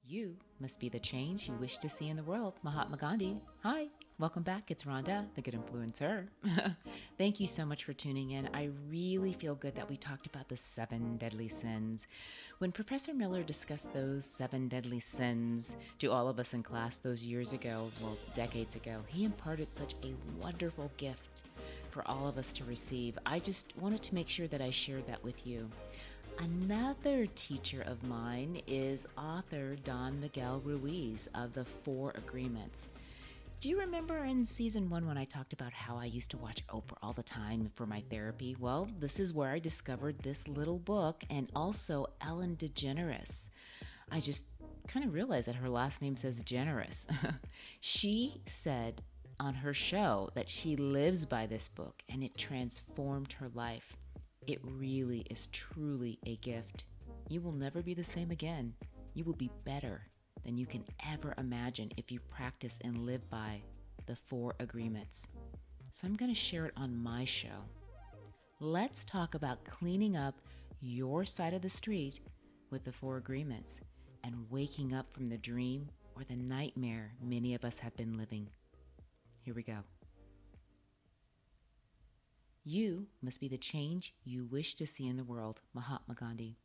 You must be the change you wish to see in the world. Mahatma Gandhi. Hi, welcome back. It's Rhonda, the good influencer. Thank you so much for tuning in. I really feel good that we talked about the 7 deadly sins. When Professor Miller discussed those 7 deadly sins to all of us in class those years ago, well, decades ago, he imparted such a wonderful gift for all of us to receive. I just wanted to make sure that I shared that with you. Another teacher of mine is author Don Miguel Ruiz of the 4 Agreements. Do you remember in season 1 when I talked about how I used to watch Oprah all the time for my therapy? Well, this is where I discovered this little book and also Ellen DeGeneres. I just kind of realized that her last name says generous. She said on her show that she lives by this book and it transformed her life. It really is truly a gift. You will never be the same again. You will be better than you can ever imagine if you practice and live by the 4 Agreements. So I'm going to share it on my show. Let's talk about cleaning up your side of the street with the 4 Agreements and waking up from the dream or the nightmare many of us have been living. Here we go. You must be the change you wish to see in the world. Mahatma Gandhi.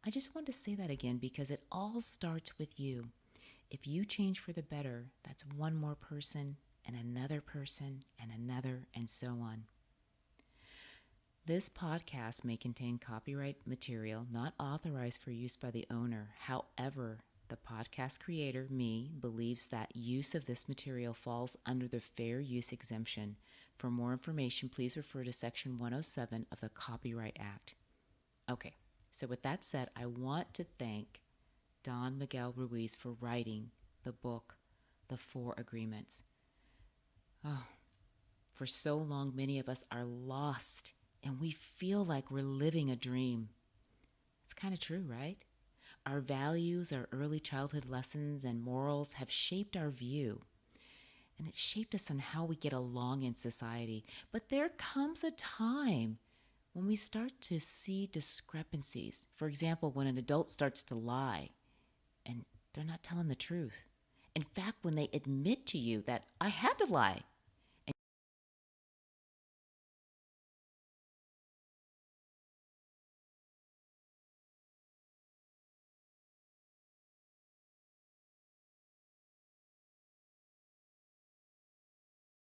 I just want to say that again because it all starts with you. If you change for the better, that's one more person and another person and another and so on. This podcast may contain copyright material not authorized for use by the owner. However, the podcast creator, me, believes that use of this material falls under the fair use exemption. For more information, please refer to Section 107 of the Copyright Act. Okay, so with that said, I want to thank Don Miguel Ruiz for writing the book, The 4 Agreements. Oh, for so long, many of us are lost and we feel like we're living a dream. It's kind of true, right? Our values, our early childhood lessons, and morals have shaped our view. And it shaped us on how we get along in society. But there comes a time when we start to see discrepancies. For example, when an adult starts to lie and they're not telling the truth. In fact, when they admit to you that I had to lie